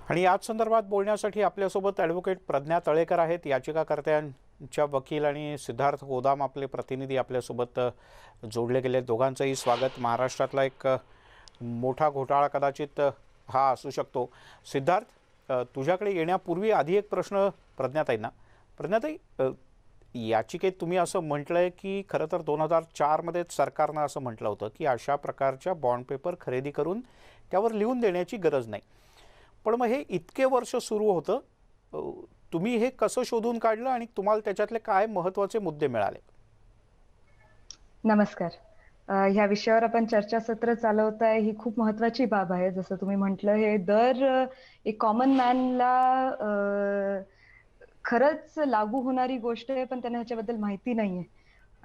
आणि याच संदर्भात बोलण्यासाठी आपल्यासोबत ॲडव्होकेट प्रज्ञा तळेकर आहेत, याचिकाकर्त्यांच्या वकील, आणि सिद्धार्थ गोदाम आपले प्रतिनिधी आपल्यासोबत जोडले गेले. दोघांचंही स्वागत. महाराष्ट्रातला एक मोठा घोटाळा कदाचित हा असू शकतो. सिद्धार्थ, तुझ्याकडे येण्यापूर्वी आधी एक प्रश्न प्रज्ञाताईंना. प्रज्ञाताई, याचिकेत तुम्ही असं म्हटलंय की खरं तर 2004मध्येच सरकारनं असं म्हटलं होतं की अशा प्रकारच्या बॉन्ड पेपर खरेदी करून त्यावर लिहून देण्याची गरज नाही. पण मग हे इतके वर्ष सुरू होतं, तुम्ही हे कसं शोधून काढलं आणि तुम्हाला त्याच्यातले काय महत्त्वाचे मुद्दे मिळाले? नमस्कार. ह्या विषयावर आपण चर्चासत्र चालवताय ही खूप महत्त्वाची बाब आहे. जसं तुम्ही म्हटलं, हे एक कॉमन मॅनला खरंच लागू होणारी गोष्ट आहे, पण त्यांना ह्याच्याबद्दल माहिती नाहीये.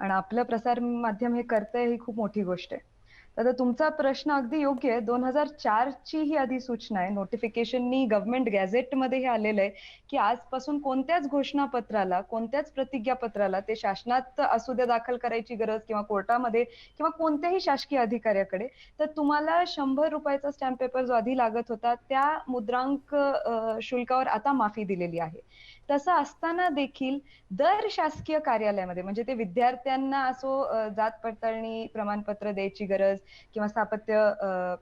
आणि आपलं प्रसार माध्यम हे करतंय ही खूप मोठी गोष्ट आहे. तर तुमचा प्रश्न अगदी योग्य आहे. 2004 ची ही अधिसूचना आहे. नोटिफिकेशननी गव्हर्नमेंट गॅझेटमध्ये हे आलेलं आहे, की आजपासून कोणत्याच घोषणापत्राला, कोणत्याच प्रतिज्ञापत्राला ते शासनात असू द्या दाखल करायची गरज किंवा कोर्टामध्ये किंवा कोणत्याही शासकीय अधिकाऱ्याकडे, तर तुम्हाला ₹100 चा स्टॅम्प पेपर जो आधी लागत होता, त्या मुद्रांक शुल्कावर आता माफी दिलेली आहे. तसं असताना देखील दर शासकीय कार्यालयामध्ये म्हणजे ते विद्यार्थ्यांना असो, जात पडताळणी प्रमाणपत्र द्यायची गरज किंवा स्थापत्य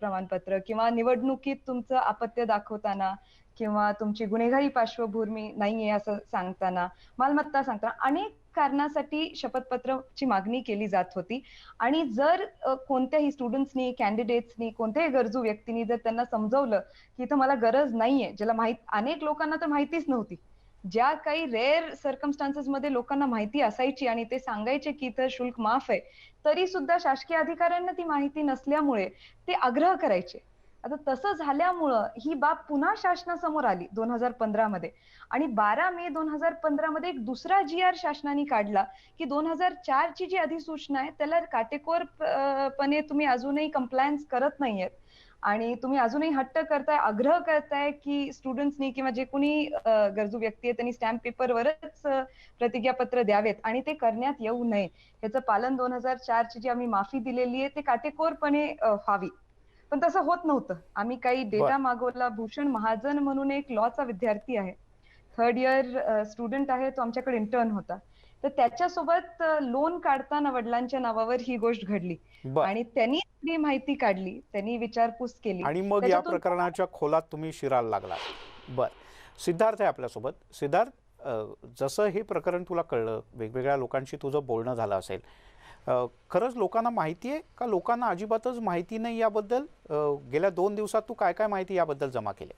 प्रमाणपत्र किंवा निवडणुकीत तुमचं अपत्य दाखवताना किंवा तुमची गुन्हेगारी पार्श्वभूमी नाहीये असं सांगताना, मालमत्ता सांगताना अनेक कारणासाठी शपथपत्राची मागणी केली जात होती. आणि जर कोणत्याही स्टुडंट्सनी, कॅन्डिडेट्सनी, कोणत्याही गरजू व्यक्तीनी जर त्यांना समजावलं, की इथं मला गरज नाहीये, ज्याला अनेक लोकांना तर माहितीच नव्हती. ज्या काही रेअर सर्कमस्टान्सेसमध्ये लोकांना माहिती असायची आणि ते सांगायचे की इथं शुल्क माफ आहे, तरी सुद्धा शासकीय अधिकाऱ्यांना ती माहिती नसल्यामुळे ते आग्रह करायचे. आता तसं झाल्यामुळं ही बाब पुन्हा शासनासमोर आली 2015 मध्ये. आणि 12 मे 2015 मध्ये एक दुसरा जी-आर शासनाने काढला, की 2004 ची जी अधिसूचना आहे त्याला पणे तुम्ही अजूनही कंप्लायन्स करत नाहीयेत. आणि तुम्ही अजूनही हट्ट करताय, आग्रह करताय, की स्टुडंट्सनी किंवा जे कोणी गरजू व्यक्ती आहे त्यांनी स्टॅम्प पेपरवरच प्रतिज्ञापत्र द्यावेत आणि ते करण्यात येऊ नये. ह्याचं पालन 2004 ची जी आम्ही माफी दिलेली आहे ते काटेकोरपणे व्हावी. पण तसं होत नव्हतं. आम्ही काही बर. डेटा मागवला. भूषण महाजन म्हणून एक लॉचा विद्यार्थी आहे. 3rd इयर स्टुडंट आहे. तो आमच्याकडे इंटर्न होता. तर त्याच्यासोबत लोन काढताना वडिलांच्या नावावर ही गोष्ट घडली. बर. आणि त्यांनी सगळी माहिती काढली, त्यांनी विचारपूस केली. आणि मग या त्याच्यातून प्रकरणाच्या खोलात तुम्ही शिरायला लागला. बर. सिद्धार्थ आहे आपल्यासोबत. सिद्धार्थ, जसं हे प्रकरण तुला कळलं, वेगवेगळ्या लोकांशी तुझं बोलणं झालं असेल, खरंच लोकांना माहिती आहे का? लोकांना अजिबातच माहिती नाही याबद्दल? गेल्या 2 दिवसात तू काय काय माहिती याबद्दल जमा केली?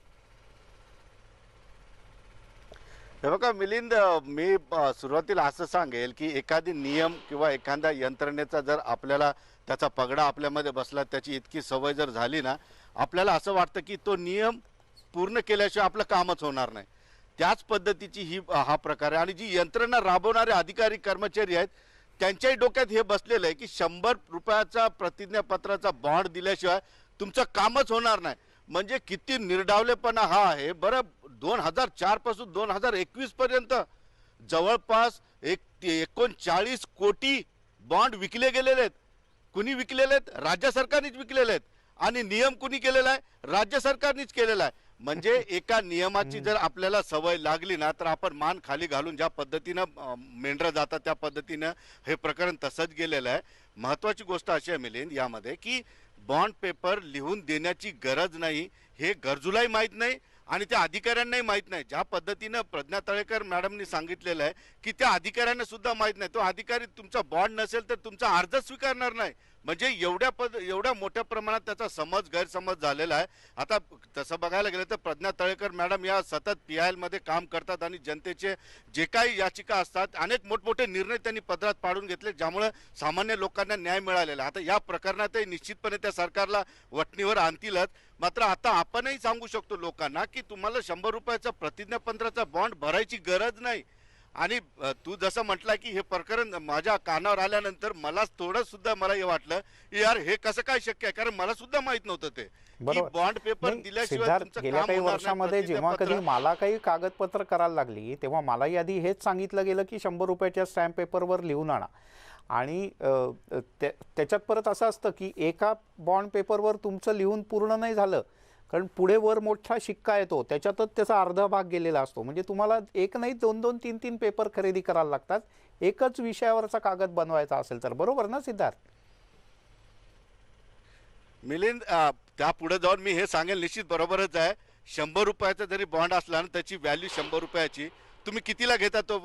हे बघा मिलिंद, मी सुरुवातीला असं सांगेल की एखादी नियम किंवा एखाद्या यंत्रणेचा जर आपल्याला त्याचा पगडा आपल्यामध्ये बसला, त्याची इतकी सवय जर झाली ना, आपल्याला असं वाटतं की तो नियम पूर्ण केल्याशिवाय आपलं कामच होणार नाही. त्याच पद्धतीची हा प्रकार आहे. आणि जी यंत्रणा राबवणारे अधिकारी कर्मचारी आहेत त्यांच्याही डोक्यात हे बसलेलं आहे की ₹100चा प्रतिज्ञापत्राचा बॉन्ड दिल्याशिवाय तुमचं कामच होणार नाही. म्हणजे किती निर्डावलेपणा हा आहे बरं. 2004 पासून 2021 पर्यंत जवळपास 39 कोटी बॉन्ड विकले गेलेले आहेत. कुणी विकलेले आहेत? राज्य सरकारनेच विकलेले आहेत. आणि नियम कुणी केलेला आहे? राज्य सरकारनेच केलेला आहे. म्हणजे एका नियमाची जर आपल्याला सवय लागली ना, तर आपण मान खाली घालून ज्या पद्धतीनं मेंढरं जातात त्या पद्धतीनं हे प्रकरण तसंच गेलेलं आहे. महत्वाची गोष्ट अशी आहे मिलिंद यामध्ये की बॉन्ड पेपर लिहून देण्याची गरज नाही हे गरजूलाही माहीत नाही आणि त्या अधिकाऱ्यांनाही माहीत नाही. ज्या पद्धतीनं प्रज्ञा तळेकर मॅडमनी सांगितलेलं आहे की त्या अधिकाऱ्यांना सुद्धा माहीत नाही. तो अधिकारी तुमचा बॉन्ड नसेल तर तुमचा अर्ज स्वीकारणार नाही. म्हणजे एवढ्या मोठ्या प्रमाणात त्याचा गैरसमज झालेला आहे. आता तसं बघायला गेलं तर प्रज्ञा तळेकर मॅडम या सतत PIL मध्ये काम करतात आणि जनतेचे जे काही याचिका असतात अनेक मोठमोठे निर्णय त्यांनी पदरात पाडून घेतले, ज्यामुळे सामान्य लोकांना न्याय मिळालेला. आता या प्रकरणातही निश्चितपणे त्या सरकारला वठणीवर आणतीलच. मात्र आता आपणही सांगू शकतो लोकांना की तुम्हाला ₹100चा प्रतिज्ञापत्राचा बॉन्ड भरायची गरज नाही. आणि तू जसं म्हटलं की हे प्रकरण माझ्या कानावर आल्यानंतर मला थोडं सुद्धा मला हे वाटलं की यार हे कसं काय शक्य आहे, कारण मला सुद्धा माहित नव्हतं ते की बॉन्ड पेपर दिल्याशिवाय तुमचं गेल्या काम काही होणार वर्षामध्ये नाही. जेव्हा कधी मला काही कागदपत्र करायला लागली तेव्हा मलाही आधी हेच सांगितलं गेलं की ₹100च्या स्टॅम्प पेपरवर लिहून आणा. आणि त्याच्यात परत असं असतं की एका बॉन्ड पेपरवर तुमचं लिहून पूर्ण नाही झालं कारण पुढे वर मोठा शिक्का येतो, त्याच्यातच त्याचा अर्धा भाग गेलेला असतो. म्हणजे तुम्हाला एक नाही 2-2, 3-3 पेपर खरेदी करायला लागतात एकच विषयावरचा कागद बनवायचा असेल तर. बरोबर ना सिद्धार्थ? मिलिंद, त्या पुढे जाऊन मी हे सांगेल, निश्चित बरोबरच आहे. 100 रुपयाचा जरी बॉन्ड असला ना, त्याची व्हॅल्यू 100 रुपयाची. तुम्ही कितीला घेता तो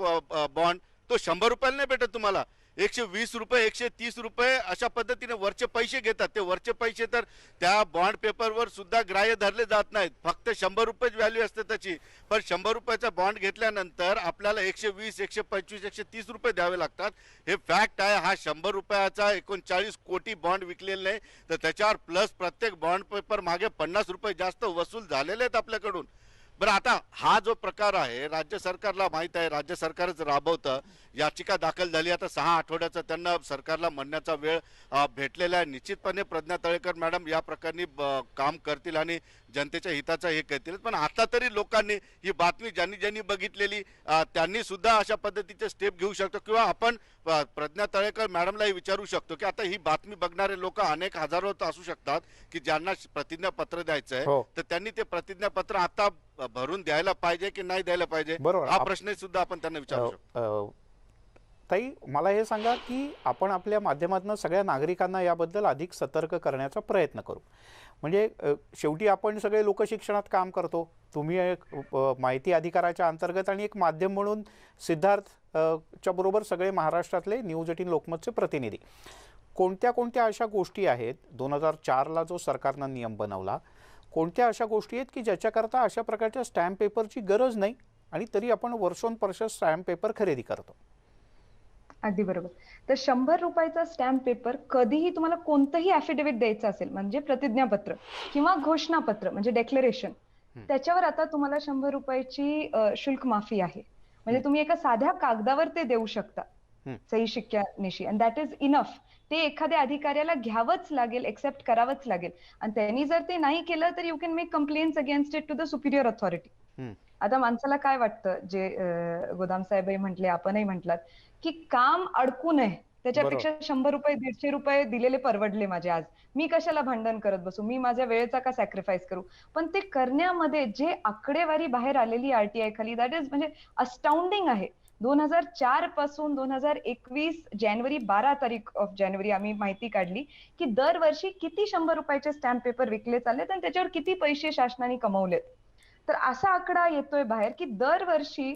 बॉन्ड? तो 100 रुपयाला नाही भेटत तुम्हाला. 120 रुपये, 130 रुपये अशा पद्धतीने वरचे पैसे घेतात. ते वरचे पैसे तर त्या बॉन्ड पेपरवर सुद्धा ग्राह्य धरले जात नाहीत. फक्त 100 रुपये व्हॅल्यू असते त्याची. पण 100 रुपयाचा बॉन्ड घेतल्यानंतर आपल्याला 120, 125, 130 रुपये द्यावे लागतात. हे फॅक्ट आहे. हा 100 रुपयाचा 39 कोटी बॉन्ड विकलेले नाही, तर त्याच्यावर प्लस प्रत्येक बॉन्ड पेपर मागे 50 रुपये जास्त वसूल झालेले आहेत आपल्याकडून. बरं, आता हा जो प्रकार आहे राज्य सरकारला माहित आहे, राज्य सरकारच राबवतं. याचिका दाखल झाली, आता 6 आठवड्याचा त्यांना सरकारला म्हणण्याचा वेळ भेटलेला आहे. निश्चितपणे प्रज्ञा तळेकर मॅडम या प्रकरणी काम करतील आणि जनतेच्या हिताचा हे करतील. पण आता तरी लोकांनी ही बातमी ज्यांनी बघितलेली त्यांनी सुद्धा अशा पद्धतीचे स्टेप घेऊ शकतो, किंवा आपण प्रज्ञा तळेकर मॅडमलाही विचारू शकतो की आता ही बातमी बघणारे लोक अनेक हजारो असू शकतात की ज्यांना प्रतिज्ञापत्र द्यायचं आहे, तर त्यांनी ते प्रतिज्ञापत्र आता भरून द्यायला पाहिजे की नाही द्यायला पाहिजे, हा प्रश्न सुद्धा आपण त्यांना विचारू शकतो. ताई, मला हे सांगा की आपण आपल्या माध्यमातून सगळ्या नागरिकांना याबद्दल अधिक सतर्क करण्याचा प्रयत्न करू. म्हणजे शेवटी आपण सगळे लोकशिक्षणात काम करतो. तुम्ही एक माहिती अधिकाराच्या अंतर्गत आणि एक माध्यम म्हणून सिद्धार्थ च्या बरोबर सगळे महाराष्ट्रातले न्यूज 18 लोकमतचे प्रतिनिधी. कोणत्या कोणत्या अशा गोष्टी आहेत 2004ला जो सरकारनं नियम बनवला, कोणत्या अशा गोष्टी आहेत की ज्याच्याकरता अशा प्रकारच्या स्टॅम्प पेपरची गरज नाही आणि तरी आपण वर्षोनवर्ष स्टॅम्प पेपर खरेदी करतो? अगदी बरोबर. तर 100 रुपयाचा स्टॅम्प पेपर कधीही तुम्हाला कोणतंही ॲफिडेव्हिट द्यायचं असेल, म्हणजे प्रतिज्ञापत्र किंवा घोषणापत्र म्हणजे डेक्लरेशन, त्याच्यावर आता तुम्हाला 100 रुपयाची शुल्क माफी आहे. म्हणजे तुम्ही एका साध्या कागदावर ते देऊ शकता सही शिक्क्यानिशी, अँड दॅट इज इनफ. ते एखाद्या अधिकाऱ्याला घ्यावंच लागेल, एक्सेप्ट करावंच लागेल. आणि त्यांनी जर ते नाही केलं तर you can make complaints against it to the superior authority. आता माणसाला काय वाटतं, जे गोदाम साहेबही म्हटले, आपणही म्हटलात, की काम अडकू नये त्याच्यापेक्षा 100 रुपये 150 रुपये दिलेले परवडले माझे आज, मी कशाला भांडण करत बसू, मी माझ्या वेळेचा का सॅक्रिफाईस करू. पण ते करण्यामध्ये जे आकडेवारी बाहेर आलेली आरटीआय खाली, दॅट इज म्हणजे अस्टाउंडिंग आहे. 2004 पासून 2021 जानेवारी 12 तारीख ऑफ जानेवारी आम्ही माहिती काढली की दरवर्षी किती 100 रुपयाचे स्टॅम्प पेपर विकले चाललेत आणि त्याच्यावर किती पैसे शासनाने कमवलेत. तर असा आकडा येतोय बाहेर की दरवर्षी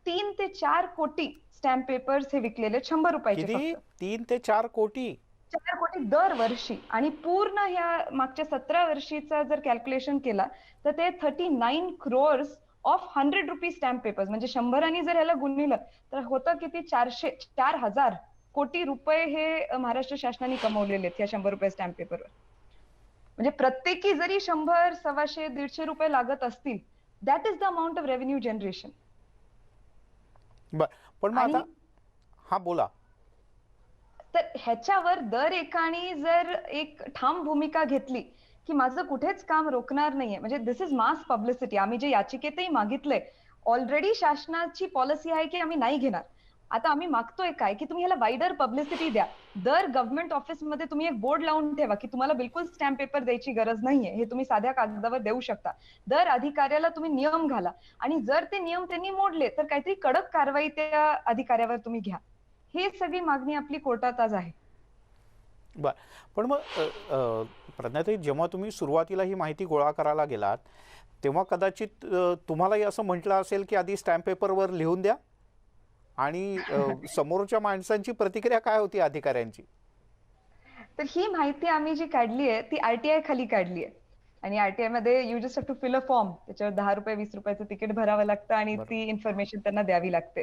3 ते 4 कोटी स्टॅम्प पेपर्स हे विकलेले 100 रुपयाचे. 3 ते 4 कोटी 4 कोटी दरवर्षी. आणि पूर्ण ह्या मागच्या 17 वर्षीचा जर कॅल्क्युलेशन केला तर ते 39 crores of 100 RuPay stamp papers, म्हणजे 100 जर ह्याला गुणिलं तर होतं किती, 4,000 कोटी रुपये हे महाराष्ट्र शासनाने कमवलेले आहेत या 100 रुपये स्टॅम्प पेपरवर. म्हणजे प्रत्येकी जरी 100, 125, 150 रुपये लागत असतील, that is the amount of revenue generation. पण मग आता हा बोला. तर ह्याच्यावर दर एकाने जर एक ठाम भूमिका घेतली की माझं कुठेच काम रोखणार नाहीये, म्हणजे दिस इज मास पब्लिसिटी. आम्ही जे याचिकेतही मागितलंय, ऑलरेडी शासनाची पॉलिसी आहे की आम्ही नाही घेणार. आता आम्ही मागतोय काय की तुम्ही ह्याला वाईडर पब्लिसिटी द्या. दर गव्हर्नमेंट ऑफिसमध्ये तुम्ही एक बोर्ड लावून ठेवा की तुम्हाला बिलकुल स्टॅम्प पेपर द्यायची गरज नाहीये, हे तुम्ही साध्या कागदावर देऊ शकता. दर अधिकाऱ्याला तुम्ही नियम घाला आणि जर ते नियम त्यांनी मोडले तर काहीतरी कडक कारवाई त्या अधिकाऱ्यावर तुम्ही घ्या. ही सगळी मागणी आपली कोर्टात आज आहे. बर, पण मग प्रज्ञाताई, जेव्हा तुम्ही सुरुवातीला ही माहिती गोळा करायला गेलात तेव्हा कदाचित तुम्हालाही असं म्हटलं असेल की आधी स्टॅम्प पेपरवर लिहून द्या, आणि समोरच्या माणसांची प्रतिक्रिया काय होती अधिकाऱ्यांची? तर ही माहिती आम्ही जी काढली आहे ती आरटीआय खाली काढली आहे. आणि आरटीआय मध्ये you just have to fill a form, त्याच्यावर 10 रुपये 20 रुपयाचं तिकीट भरावं लागतं आणि ती इन्फॉर्मेशन त्यांना द्यावी लागते.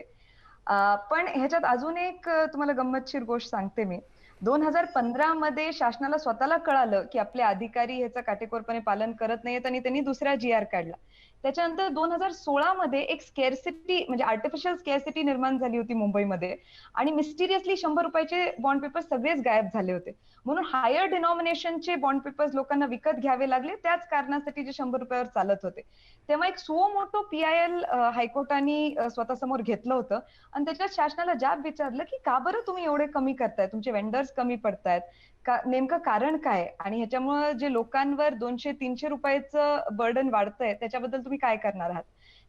पण ह्याच्यात अजून एक तुम्हाला गंमतशीर गोष्ट सांगते मी. 2015 मध्ये शासनाला स्वतःला कळालं की आपले अधिकारी ह्याचं काटेकोरपणे पालन करत नाहीयेत आणि त्यांनी दुसरा GR काढला. त्याच्यानंतर 2016 मध्ये एक स्केअरसिटी, म्हणजे आर्टिफिशियल स्केअरसिटी निर्माण झाली होती मुंबईमध्ये आणि मिस्टिरियसली 100 रुपयाचे बॉन्ड पेपर्स सगळेच गायब झाले होते. म्हणून हायर डिनॉमिनेशनचे बॉन्ड पेपर्स लोकांना विकत घ्यावे लागले, त्याच कारणासाठी जे 100 रुपयावर चालत होते. तेव्हा एक सो मोठं PIL हायकोर्टाने स्वतःसमोर घेतलं होतं आणि त्याच्यात शासनाला जाब विचारलं की का बरं तुम्ही एवढे कमी करताय, तुमचे वेंडर्स कमी पडतायत, नेमकं कारण काय आणि ह्याच्यामुळे जे लोकांवर 200-300 रुपयाचं बर्डन वाढतंय त्याच्याबद्दल तुम्ही काय करणार आहात?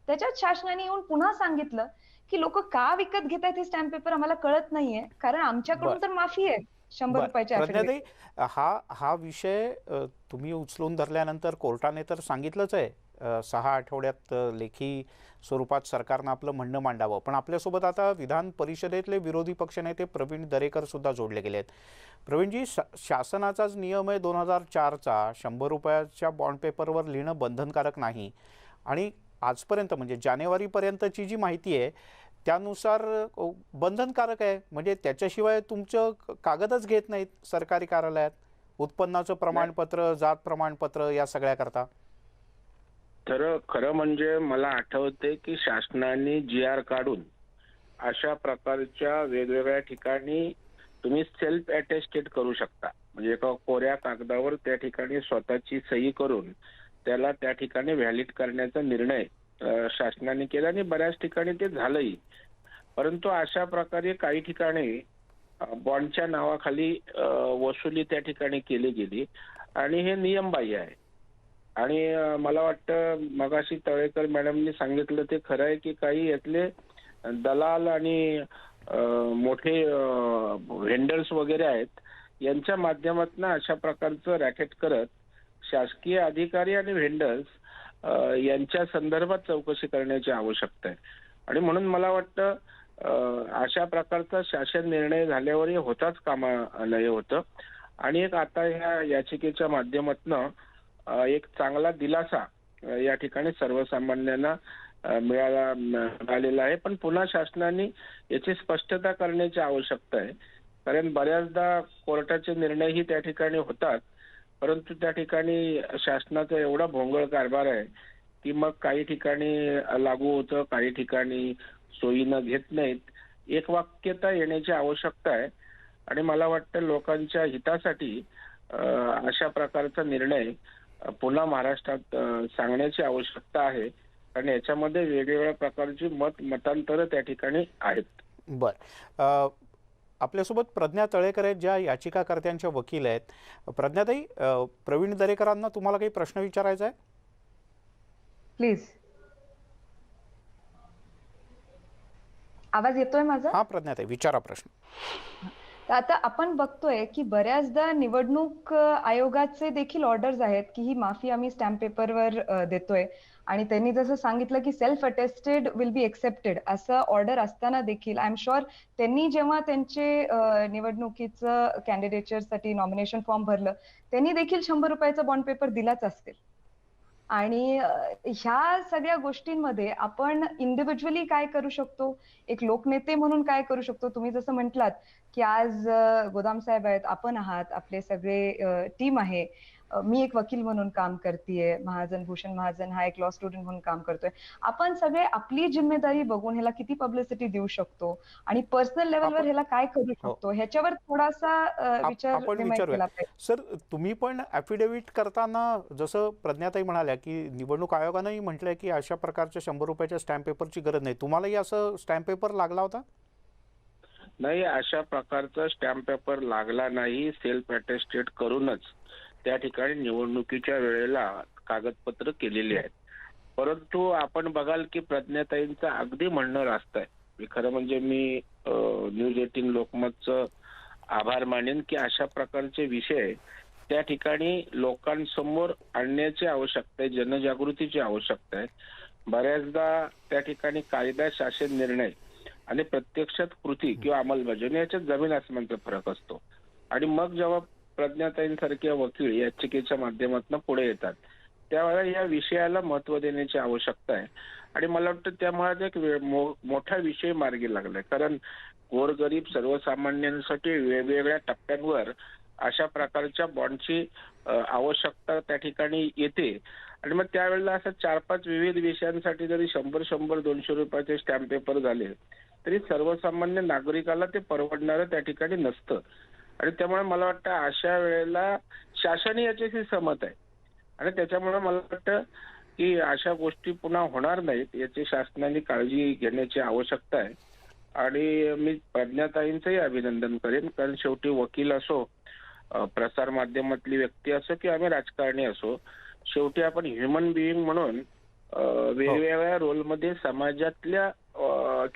त्याच्यात शासनाने येऊन पुन्हा सांगितलं की लोक का विकत घेतात हे स्टॅम्प पेपर आम्हाला कळत नाहीये, कारण आमच्याकडून बर तर माफी आहे 100 बर रुपयाच्या प्रज्ञाताई, ऍफिडेव्हिट. हा विषय तुम्ही उचलून धरल्यानंतर कोर्टाने तर सांगितलंच आहे 6 आठवड्यात लेखी स्वरूपात सरकारनं आपलं म्हणणं मांडावं. पण आपल्यासोबत आता विधान परिषदेतले विरोधी पक्षनेते प्रवीण दरेकर सुद्धा जोडले गेले आहेत. प्रवीणजी, शासनाचाच नियम आहे 2004चा, 100 रुपयाच्या बॉन्ड पेपरवर लिहिणं बंधनकारक नाही. आणि आजपर्यंत म्हणजे जानेवारीपर्यंतची जी माहिती आहे त्यानुसार बंधनकारक आहे. म्हणजे त्याच्याशिवाय तुमचं कागदच घेत नाहीत सरकारी कार्यालयात, उत्पन्नाचं प्रमाणपत्र, जात प्रमाणपत्र या सगळ्या करता. तर खरं म्हणजे मला आठवते की शासनाने GR काढून अशा प्रकारच्या वेगवेगळ्या ठिकाणी तुम्ही सेल्फ अटेस्टेड करू शकता. म्हणजे एका कोऱ्या कागदावर त्या ठिकाणी स्वतःची सही करून त्याला त्या ठिकाणी व्हॅलिड करण्याचा निर्णय शासनाने केला आणि बऱ्याच ठिकाणी ते झालंही. परंतु अशा प्रकारे काही ठिकाणी बॉन्डच्या नावाखाली वसुली त्या ठिकाणी केली गेली आणि हे नियमबाह्य आहे. आणि मला वाटतं मगाशी तळेकर मॅडमनी सांगितलं ते खरं आहे की काही यातले दलाल आणि मोठे व्हेंडर्स वगैरे आहेत, यांच्या माध्यमातून अशा प्रकारचं रॅकेट करत शासकीय अधिकारी आणि व्हेंडर्स यांच्या संदर्भात चौकशी करण्याची आवश्यकता आहे. आणि म्हणून मला वाटतं अशा प्रकारचा शासन निर्णय झाल्यावर हे होताच कामा नये होतं. आणि एक आता ह्या याचिकेच्या माध्यमातून एक चांगला दिलासा या ठिकाणी सर्वसामान्यांना मिळालेला आहे. पण पुन्हा शासनाने याची स्पष्टता करण्याची आवश्यकता आहे, कारण बऱ्याचदा कोर्टाचे निर्णयही त्या ठिकाणी होतात, परंतु त्या ठिकाणी शासनाचा एवढा भोंगळ कारभार आहे की मग काही ठिकाणी लागू होतं, काही ठिकाणी सोयीनं घेत नाहीत. एक वाक्यता येण्याची आवश्यकता आहे आणि मला वाटतं लोकांच्या हितासाठी अशा प्रकारचा निर्णय पुन्हा महाराष्ट्रात सांगण्याची आवश्यकता आहे, कारण याच्यामध्ये वेगवेगळ्या प्रकारची मतांतर त्या ठिकाणी आहेत. बर, आपल्यासोबत प्रज्ञा तळेकर आहेत, ज्या याचिकाकर्त्यांच्या वकील आहेत. प्रज्ञाताई, प्रवीण दरेकरांना तुम्हाला काही प्रश्न विचारायचा आहे? प्लीज. आवाज येतोय माझा? हा प्रज्ञाताई, विचारा प्रश्न. तर आता आपण बघतोय की बऱ्याचदा निवडणूक आयोगाचे देखील ऑर्डर्स आहेत की ही माफी आम्ही स्टॅम्प पेपरवर देतोय आणि त्यांनी जसं सांगितलं की self attested will be accepted असं ऑर्डर असताना देखील आय एम शुअर त्यांनी जेव्हा त्यांचे निवडणुकीचं कॅन्डिडेटसाठी नॉमिनेशन फॉर्म भरलं त्यांनी देखील 100 रुपयाचा बॉन्ड पेपर दिलाच असेल. आणि ह्या सगळ्या गोष्टींमध्ये आपण इंडिव्हिज्युअली काय करू शकतो, एक लोकनेते म्हणून काय करू शकतो? तुम्ही जसं म्हटलात की आज गोदाम साहेब आहेत, आपण आहात, आपले सगळे टीम आहे, मी एक वकील म्हणून काम करतेय, भूषण महाजन हा एक लॉ स्टुडंट म्हणून काम करतोय. आपण सगळे आपली जिम्मेदारी बघून ह्याला किती पब्लिसिटी देऊ शकतो आणि पर्सनल लेवलवर ह्याला काय करू शकतो ह्याच्यावर थोडासा विचार केला पाहिजे. सर, तुम्ही पण ॲफिडेव्हिट करताना जसं प्रज्ञाताई म्हणाल्या की निवडणूक आयोगानंही म्हटलंय की अशा प्रकारच्या 100 रुपयाच्या स्टॅम्प पेपरची गरज नाही, तुम्हालाही असं स्टॅम्प पेपर लागला होता? नाही, अशा प्रकारचा स्टॅम्प पेपर लागला नाही. सेल्फ अटेस्टेड करूनच त्या ठिकाणी निवडणुकीच्या वेळेला कागदपत्र केलेली आहेत. परंतु आपण बघाल की प्रज्ञाताईंचं अगदी म्हणणं रास्त आहे. खरं म्हणजे मी न्यूज 18 लोकमतचं आभार मानेन की अशा प्रकारचे विषय त्या ठिकाणी लोकांसमोर आणण्याची आवश्यकता आहे, जनजागृतीची आवश्यकता आहे. बऱ्याचदा त्या ठिकाणी कायदा, शासन निर्णय आणि प्रत्यक्षात कृती किंवा अंमलबजावणी याच्यात जमीन आसमानचा फरक असतो. आणि मग जेव्हा प्रज्ञाताईंसारखे वकील याचिकेच्या माध्यमातून पुढे येतात त्यावेळेला या विषयाला महत्व देण्याची आवश्यकता आहे. आणि मला वाटतं त्यामुळे एक मोठा विषय मार्गी लागलाय, कारण गोरगरीब सर्वसामान्यांसाठी वेगवेगळ्या टप्प्यांवर अशा प्रकारच्या बॉन्डची आवश्यकता त्या ठिकाणी येते. आणि मग त्यावेळेला असं 4-5 विविध विषयांसाठी जरी 100-200 रुपयाचे स्टॅम्प पेपर झाले तरी सर्वसामान्य नागरिकाला ते परवडणारं त्या ठिकाणी नसतं. आणि त्यामुळे मला वाटतं अशा वेळेला शासन याच्याशी सहमत आहे आणि त्याच्यामुळे मला वाटतं की अशा गोष्टी पुन्हा होणार नाहीत याची शासनाने काळजी घेण्याची आवश्यकता आहे. आणि मी प्रज्ञाताईंचंही अभिनंदन करेन, कारण शेवटी वकील असो प्रसार माध्यमातली व्यक्ती असो किंवा आम्ही राजकारणी असो, शेवटी आपण ह्युमन बिईंग म्हणून वेगवेगळ्या रोलमध्ये समाजातल्या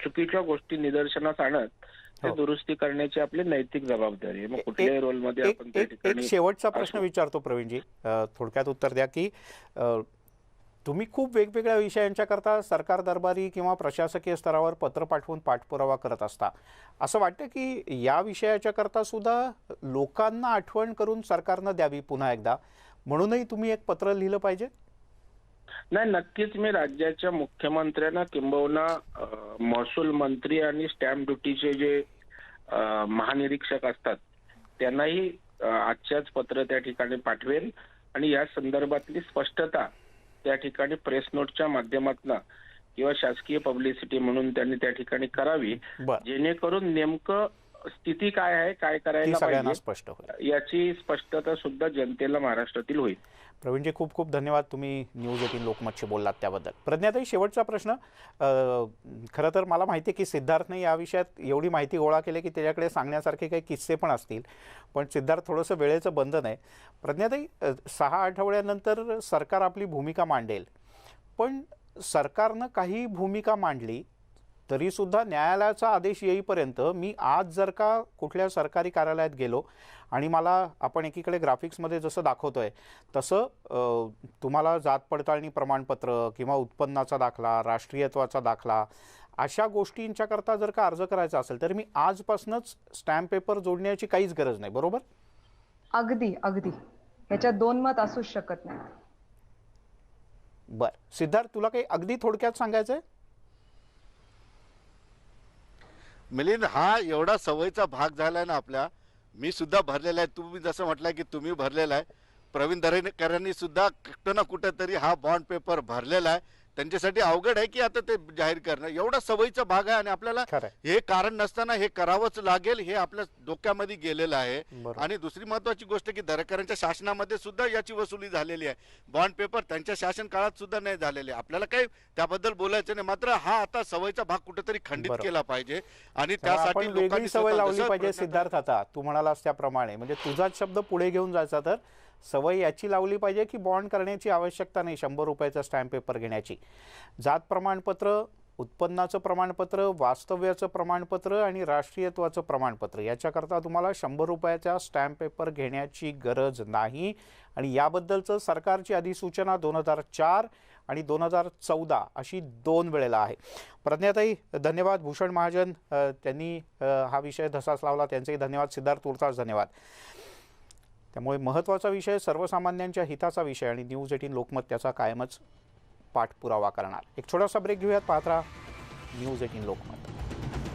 चुकीच्या गोष्टी निदर्शनास आणत ते दुरुस्ती करण्याची आपली नैतिक जबाबदारी आहे. मग कुठल्याही रोलमध्ये आपण त्या एक ठिकाणी शेवटचा प्रश्न विचारतो प्रवीणजी, थोडक्यात उत्तर द्या की तुम्ही खूप वेगवेगळ्या विषयांच्या करता सरकार दरबारी किंवा प्रशासकीय स्तरावर पत्र पाठवून पाठपुरावा करत असता. असं वाटतं की या विषयाच्या करता सुद्धा लोकांना आठवण करून सरकारनं द्यावी पुन्हा एकदा, म्हणूनही तुम्ही एक पत्र लिहिलं पाहिजे? नाही, नक्कीच मी राज्याच्या मुख्यमंत्र्यांना किंबहुना महसूल मंत्री आणि स्टॅम्प ड्युटीचे जे महानिरीक्षक असतात त्यांनाही आजच्याच पत्र त्या ठिकाणी पाठवेल आणि या संदर्भातली स्पष्टता त्या ठिकाणी प्रेस नोटच्या माध्यमातून किंवा शासकीय पब्लिसिटी म्हणून त्यांनी त्या ठिकाणी करावी, जेणेकरून नेमकं स्थिती काय आहे, काय करायला पाहिजे स्पष्ट होईल, याची स्पष्टता सुद्धा जनतेला महाराष्ट्रातील होईल. प्रवीणजी खूप खूप धन्यवाद, तुम्ही न्यूज 18 लोकमतशी बोललात त्याबद्दल. प्रज्ञाताई, शेवटचा प्रश्न. खरं तर मला माहिती आहे की सिद्धार्थने या विषयात एवढी माहिती गोळा केली की त्याच्याकडे सांगण्यासारखे काही किस्से पण असतील, पण सिद्धार्थ थोडंसं वेळेचं बंधन आहे. प्रज्ञाताई, 6 आठवड्यानंतर सरकार आपली भूमिका मांडेल, पण सरकारनं काही भूमिका मांडली तरी सुद्धा न्यायालयाचा आदेश येईपर्यंत मी आज जर का कुठल्या सरकारी कार्यालयात गेलो आणि मला, आपण एकीकडे ग्राफिक्समध्ये जसं दाखवतोय तसं तुम्हाला जात पडताळणी प्रमाणपत्र किंवा उत्पन्नाचा दाखला, राष्ट्रीयत्वाचा दाखला, अशा गोष्टींच्या करता जर का अर्ज करायचा असेल तर मी आजपासूनच स्टॅम्प पेपर जोडण्याची काहीच गरज नाही, बरोबर? अगदी अगदी, याच्यात दोन मत असूच शकत नाही. बर सिद्धार्थ, तुला काही अगदी थोडक्यात सांगायचंय? मिलिंद, हा एवढा सवयीचा भाग झालाय ना आपल्या. मी सुद्धा भरलेला आहे, तुम्ही जसं म्हटलं की तुम्ही भरलेला आहे, प्रवीण दरेकरांनी सुद्धा कुठं ना कुठं तरी हा बॉन्ड पेपर भरलेला आहे. त्यांच्यासाठी अवघड आहे की आता ते जाहीर करणं, एवढा सवयीचा भाग आहे आणि आपल्याला हे कारण नसताना हे करावंच लागेल हे आपल्या डोक्यामध्ये गेलेलं आहे. आणि दुसरी महत्वाची गोष्ट की दरेकरांच्या शासनामध्ये सुद्धा याची वसुली झालेली आहे. बॉन्ड पेपर त्यांच्या शासन काळात सुद्धा नाही झालेले. आपल्याला काही त्याबद्दल बोलायचं नाही, मात्र हा आता सवयीचा भाग कुठेतरी खंडित केला पाहिजे आणि त्यासाठी लोकांनी सवय लावली पाहिजे. सिद्धार्थ, आता तू म्हणालास त्याप्रमाणे, म्हणजे तुझाच शब्द पुढे घेऊन जायचा तर सवय याची लावली पाहिजे की बॉन्ड करण्याची आवश्यकता नाही 100 रुपयाचा स्टॅम्प पेपर घेण्याची. जात प्रमाणपत्र, उत्पन्नाचं प्रमाणपत्र, वास्तव्याचं प्रमाणपत्र आणि राष्ट्रीयत्वाचं प्रमाणपत्र याच्याकरता तुम्हाला 100 रुपयाचा स्टॅम्प पेपर घेण्याची गरज नाही. आणि याबद्दलचं सरकारची अधिसूचना 2004 आणि 2014 अशी 2 वेळेला आहे. प्रज्ञाताई धन्यवाद. भूषण महाजन त्यांनी हा विषय धसास लावला, त्यांचेही धन्यवाद. सिद्धार्थ तुर्तास धन्यवाद. त्यामुळे महत्त्वाचा विषय, सर्वसामान्यांच्या हिताचा विषय आणि न्यूज 18 लोकमत त्याचा कायमच पाठपुरावा करणार. एक छोटासा ब्रेक घेऊयात, पाहत राहा न्यूज 18 लोकमत.